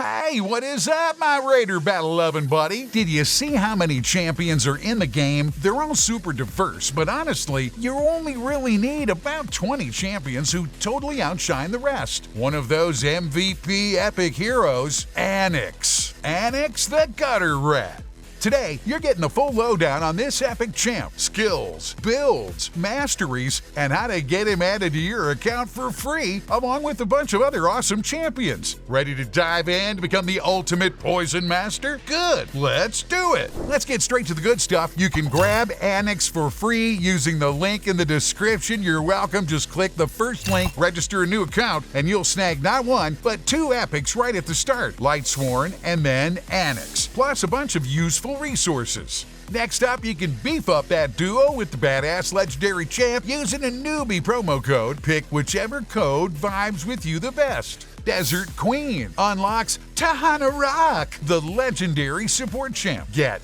Hey, what is up, my Raider battle-loving buddy? Did you see how many champions are in the game? They're all super diverse, but honestly, you only really need about 20 champions who totally outshine the rest. One of those MVP epic heroes, Anax. Anax the Gutter Rat. Today, you're getting the full lowdown on this epic champ, skills, builds, masteries, and how to get him added to your account for free, along with a bunch of other awesome champions. Ready to dive in to become the ultimate poison master? Good, let's do it. Let's get straight to the good stuff. You can grab Anax for free using the link in the description. You're welcome. Just click the first link, register a new account, and you'll snag not one, but 2 epics right at the start, Lightsworn and then Anax, plus a bunch of useful resources. Next up, you can beef up that duo with the badass legendary champ using a newbie promo code. Pick whichever code vibes with you the best. Desert Queen unlocks Tahana Rock, the legendary support champ. Get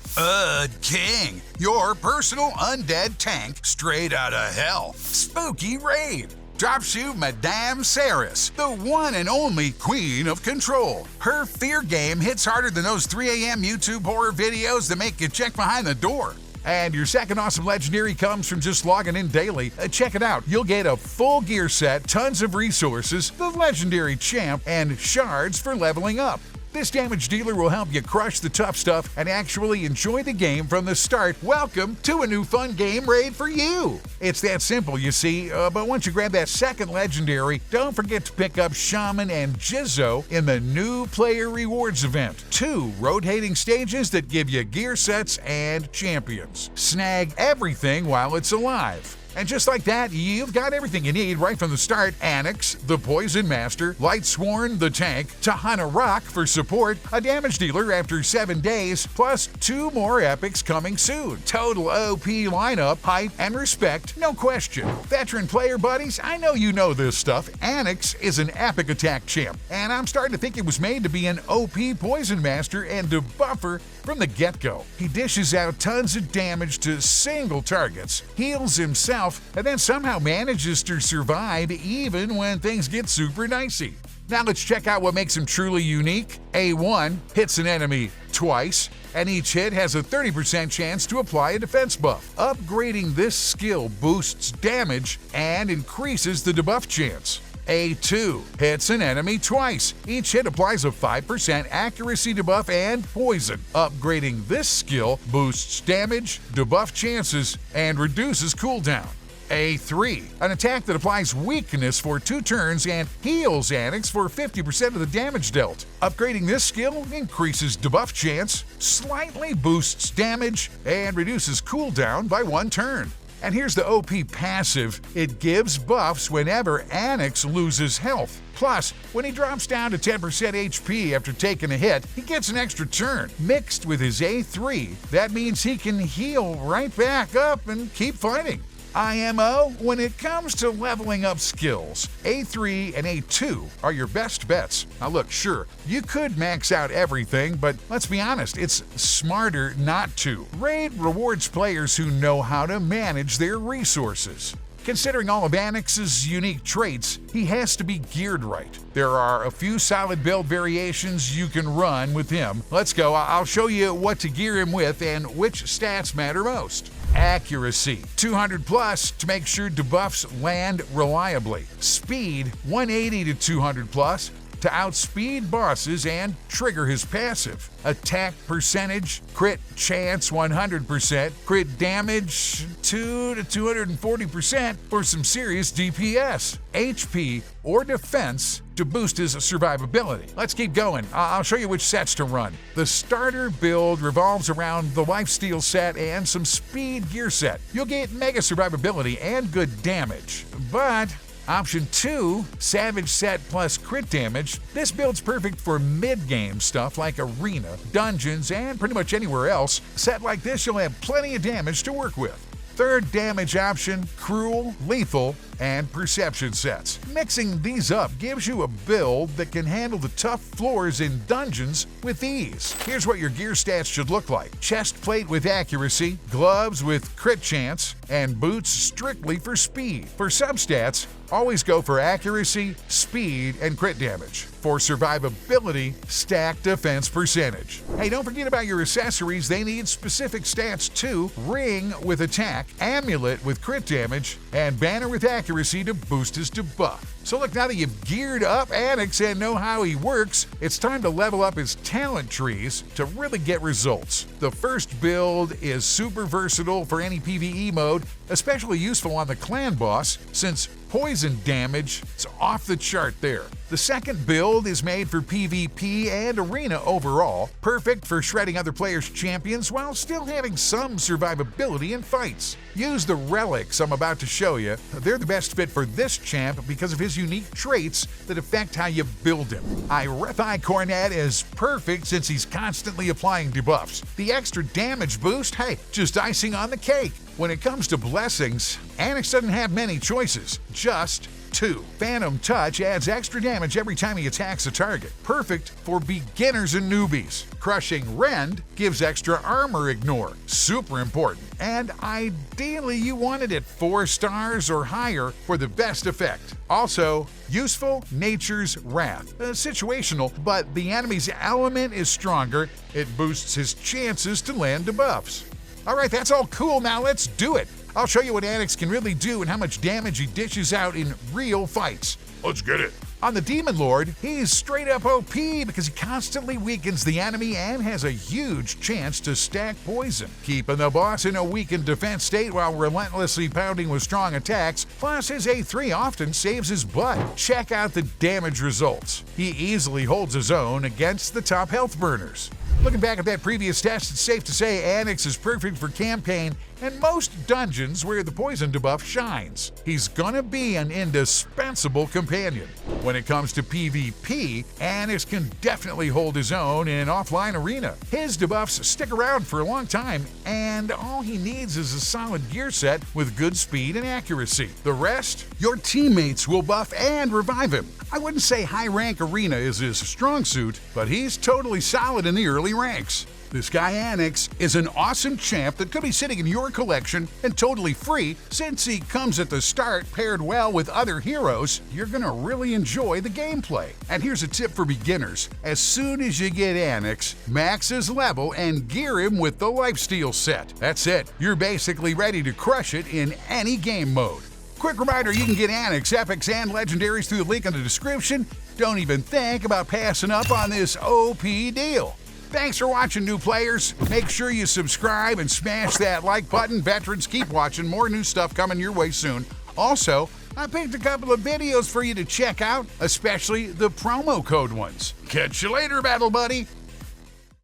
King, your personal undead tank straight out of hell. Spooky Raid drops you Madame Saris, the one and only queen of control. Her fear game hits harder than those 3 a.m. YouTube horror videos that make you check behind the door. And your second awesome legendary comes from just logging in daily. Check it out. You'll get a full gear set, tons of resources, the legendary champ, and shards for leveling up. This damage dealer will help you crush the tough stuff and actually enjoy the game from the start. Welcome to a new fun game raid for you. It's that simple, you see, but once you grab that second legendary, don't forget to pick up Shaman and Jizzo in the new player rewards event. 2 rotating stages that give you gear sets and champions. Snag everything while it's alive. And just like that, you've got everything you need right from the start. Anax, the Poison Master, Lightsworn, the tank, Tahana Rock for support, a damage dealer after 7 days, plus 2 more epics coming soon. Total OP lineup, hype, and respect, no question. Veteran player buddies, I know you know this stuff. Anax is an epic attack champ, and I'm starting to think it was made to be an OP Poison Master and debuffer from the get-go. He dishes out tons of damage to single targets, heals himself, and then somehow manages to survive even when things get super dicey. Now let's check out what makes him truly unique. A1 hits an enemy twice, and each hit has a 30% chance to apply a defense buff. Upgrading this skill boosts damage and increases the debuff chance. A2 hits an enemy twice. Each hit applies a 5% accuracy debuff and poison. Upgrading this skill boosts damage, debuff chances, and reduces cooldown. A3, an attack that applies weakness for 2 turns and heals Anax for 50% of the damage dealt. Upgrading this skill increases debuff chance, slightly boosts damage, and reduces cooldown by 1 turn. And here's the OP passive. It gives buffs whenever Anax loses health. Plus, when he drops down to 10% HP after taking a hit, he gets an extra turn. Mixed with his A3, that means he can heal right back up and keep fighting. IMO, when it comes to leveling up skills, A3 and A2 are your best bets. Now look, sure, you could max out everything, but let's be honest, it's smarter not to. Raid rewards players who know how to manage their resources. Considering all of Anax's unique traits, he has to be geared right. There are a few solid build variations you can run with him. Let's go, I'll show you what to gear him with and which stats matter most. Accuracy, 200 plus to make sure debuffs land reliably. Speed, 180 to 200 plus to outspeed bosses and trigger his passive. Attack percentage, crit chance 100%, crit damage 2 to 240% for some serious DPS. HP or defense to boost his survivability. Let's keep going. I'll show you which sets to run. The starter build revolves around the lifesteal set and some speed gear set. You'll get mega survivability and good damage, but Option 2, Savage Set plus crit damage. This build's perfect for mid-game stuff like Arena, Dungeons, and pretty much anywhere else. Set like this, you'll have plenty of damage to work with. Third damage option, Cruel, Lethal, and perception sets. Mixing these up gives you a build that can handle the tough floors in dungeons with ease. Here's what your gear stats should look like. Chest plate with accuracy, gloves with crit chance, and boots strictly for speed. For substats, always go for accuracy, speed, and crit damage. For survivability, stack defense percentage. Hey, don't forget about your accessories. They need specific stats too. Ring with attack, amulet with crit damage, and banner with accuracy to boost his debuff. So look, now that you've geared up Anax and know how he works, it's time to level up his talent trees to really get results. The first build is super versatile for any PvE mode, especially useful on the clan boss, since poison damage is off the chart there. The second build is made for PvP and arena overall, perfect for shredding other players' champions while still having some survivability in fights. Use the Relics I'm about to show you. They're the best fit for this champ because of his unique traits that affect how you build him. Irethi Cornet is perfect since he's constantly applying debuffs. The extra damage boost, hey, just icing on the cake. When it comes to blessings, Anax doesn't have many choices, just 2. Phantom Touch adds extra damage every time he attacks a target. Perfect for beginners and newbies. Crushing Rend gives extra armor ignore. Super important. And ideally you want it at 4 stars or higher for the best effect. Also, useful Nature's Wrath. Situational, but the enemy's element is stronger. It boosts his chances to land debuffs. Alright, that's all cool. Now let's do it. I'll show you what Anax can really do and how much damage he dishes out in real fights. Let's get it. On the Demon Lord, he's straight up OP because he constantly weakens the enemy and has a huge chance to stack poison, keeping the boss in a weakened defense state while relentlessly pounding with strong attacks, plus his A3 often saves his butt. Check out the damage results. He easily holds his own against the top health burners. Looking back at that previous test, it's safe to say Anax is perfect for campaign and most dungeons where the poison debuff shines. He's gonna be an indispensable companion. When it comes to PvP, Anax can definitely hold his own in an offline arena. His debuffs stick around for a long time, and all he needs is a solid gear set with good speed and accuracy. The rest, your teammates will buff and revive him. I wouldn't say high rank arena is his strong suit, but he's totally solid in the early ranks. This guy Anax is an awesome champ that could be sitting in your collection and totally free. Since he comes at the start paired well with other heroes, you're gonna really enjoy the gameplay. And here's a tip for beginners. As soon as you get Anax, max his level and gear him with the lifesteal set. That's it. You're basically ready to crush it in any game mode. Quick reminder, you can get Anax, epics, and legendaries through the link in the description. Don't even think about passing up on this OP deal. Thanks for watching, new players. Make sure you subscribe and smash that like button. Veterans, keep watching. More new stuff coming your way soon. Also, I picked a couple of videos for you to check out, especially the promo code ones. Catch you later, Battle Buddy.